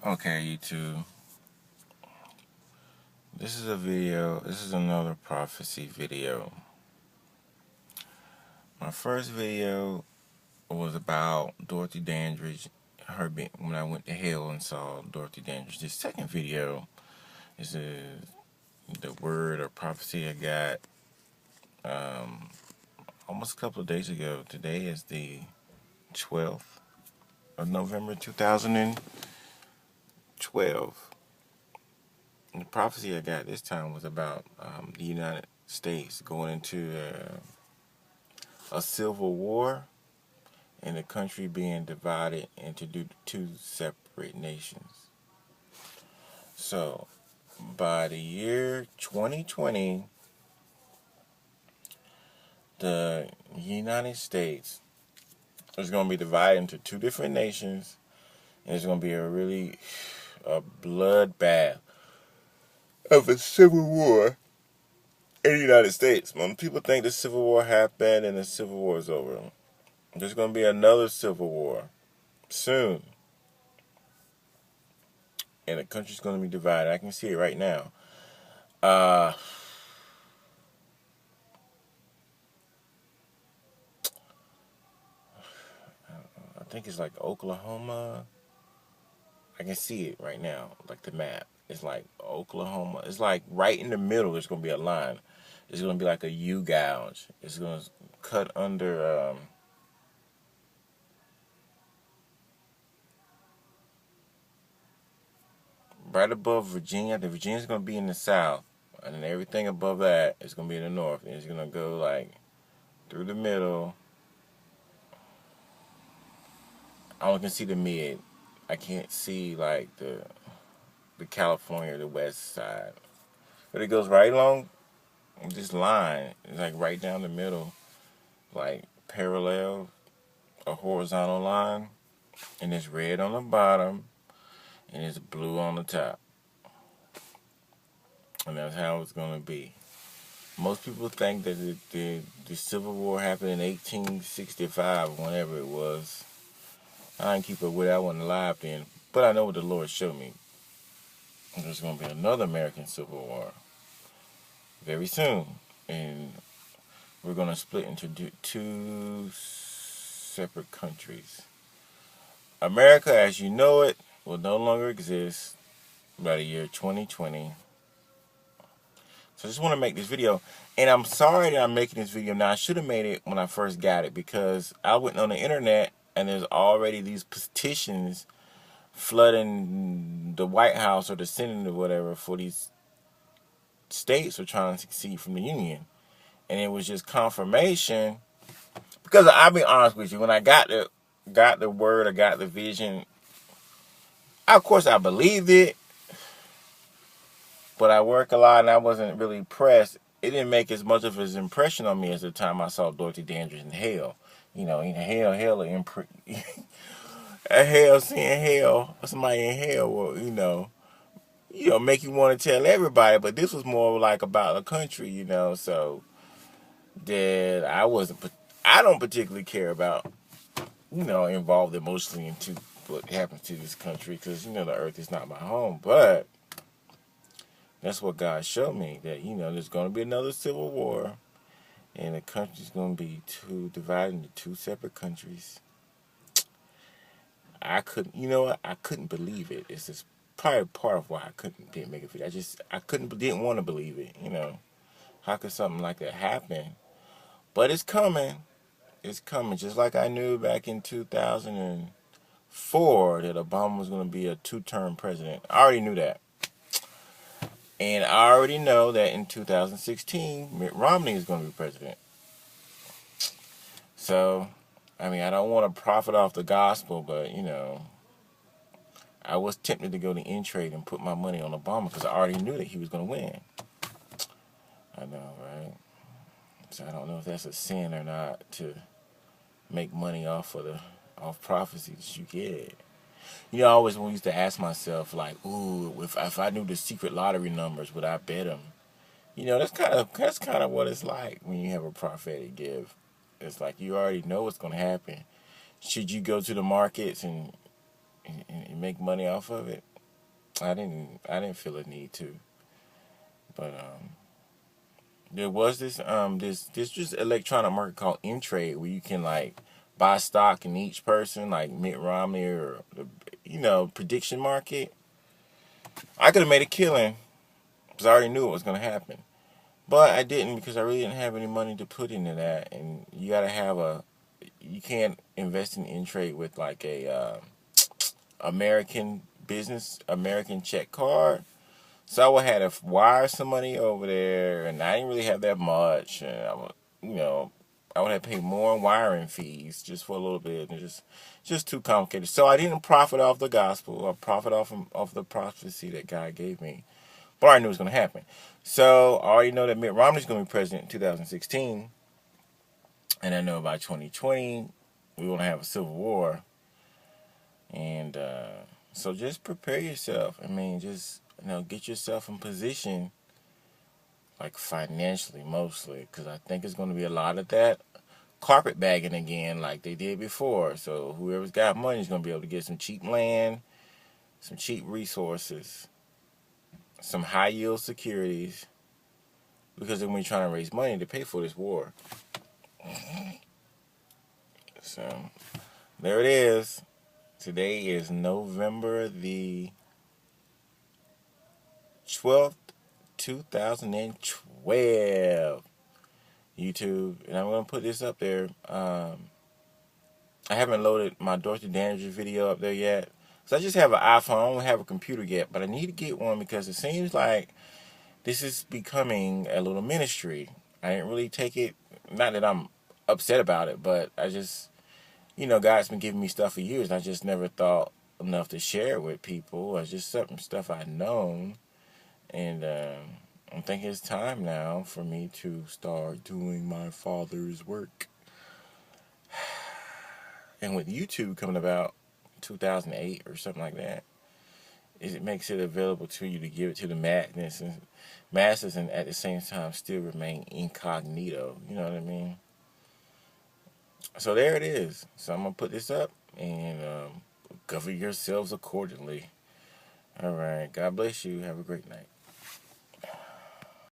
Okay, YouTube. This is a video. This is another prophecy video. My first video was about Dorothy Dandridge. When I went to hell and saw Dorothy Dandridge. This second video is the word or prophecy I got almost a couple of days ago. Today is the 12th of November 2012. And the prophecy I got this time was about the United States going into a civil war and the country being divided into two separate nations. So, by the year 2020, the United States is going to be divided into two different nations, and it's going to be a bloodbath of a civil war in the United States. When people think the Civil War happened and the Civil War is over, there's going to be another Civil War soon. And the country's going to be divided. I can see it right now. I think it's like Oklahoma. I can see it right now, like the map. It's like Oklahoma. It's like right in the middle. There's going to be a line. It's going to be like a U gouge. It's going to cut under right above Virginia. The Virginia's going to be in the south, and then everything above that is going to be in the north. And it's going to go like through the middle. I only can see the mid. I can't see like the California, the west side. But it goes right along this line. It's like right down the middle, like parallel, a horizontal line, and it's red on the bottom, and it's blue on the top. And that's how it's going to be. Most people think that the Civil War happened in 1865, whenever it was. I didn't keep up with it. I wasn't alive then. But I know what the Lord showed me. There's going to be another American Civil War very soon. And we're going to split into two separate countries. America, as you know it, will no longer exist by the year 2020. So I just want to make this video. And I'm sorry that I'm making this video now. I should have made it when I first got it, because I went on the internet and there's already these petitions flooding the White House or the Senate or whatever for these states who are trying to secede from the Union. And it was just confirmation. Because I'll be honest with you, when I got the word, I got the vision, of course I believed it, but I work a lot and I wasn't really pressed. It didn't make as much of an impression on me as the time I saw Dorothy Dandridge in hell. You know, in hell, seeing hell, somebody in hell will, make you want to tell everybody. But this was more like about a country, so that I don't particularly care about, involved emotionally into what happens to this country, because, the earth is not my home. But that's what God showed me, that, there's going to be another civil war, and the country's going to be divided into two separate countries. I couldn't believe it. It's just probably part of why didn't make a video. Didn't want to believe it, How could something like that happen? But it's coming. It's coming. Just like I knew back in 2004 that Obama was going to be a two-term president. I already knew that. And I already know that in 2016, Mitt Romney is going to be president. So, I don't want to profit off the gospel, but, I was tempted to go to Intrade and put my money on Obama because I already knew that he was going to win. I know, right? So I don't know if that's a sin or not to make money off prophecy that you get. I always used to ask myself, like, ooh, if I knew the secret lottery numbers, would I bet them? That's kind of what it's like when you have a prophetic gift. It's like you already know what's going to happen. Should you go to the markets and make money off of it? I didn't feel a need to. But there was this just electronic market called Intrade where you can like buy stock in each person, like Mitt Romney or prediction market. I could have made a killing because I already knew it was gonna happen, but I didn't because I really didn't have any money to put into that. And you can't invest in Intrade with like a American check card. So I would have to wire some money over there, and I didn't really have that much. And I would have to pay more in wiring fees just for a little bit, and just too complicated. So I didn't profit off the gospel or profit off the prophecy that God gave me, but I knew it was going to happen. So I already know that Mitt Romney's going to be president in 2016, and I know by 2020 we're going to have a civil war, and so just prepare yourself. I mean, just get yourself in position, like financially mostly, because I think it's going to be a lot of that carpetbagging again, like they did before. So whoever's got money is going to be able to get some cheap land, some cheap resources, some high yield securities, because they're going to be trying to raise money to pay for this war. So there it is. Today is November the 12th, 2012. YouTube, and I'm going to put this up there. I haven't loaded my Dorothy Dandridge video up there yet. So I just have an iPhone. I don't have a computer yet, but I need to get one because it seems like this is becoming a little ministry. I didn't really take it, not that I'm upset about it, but I just, God's been giving me stuff for years, and I just never thought enough to share it with people. It's just certain stuff I'd known, and I think it's time now for me to start doing my Father's work. And with YouTube coming about 2008 or something like that, it makes it available to you to give it to the masses and at the same time still remain incognito. You know what I mean? So there it is. So I'm going to put this up and govern yourselves accordingly. All right. God bless you. Have a great night.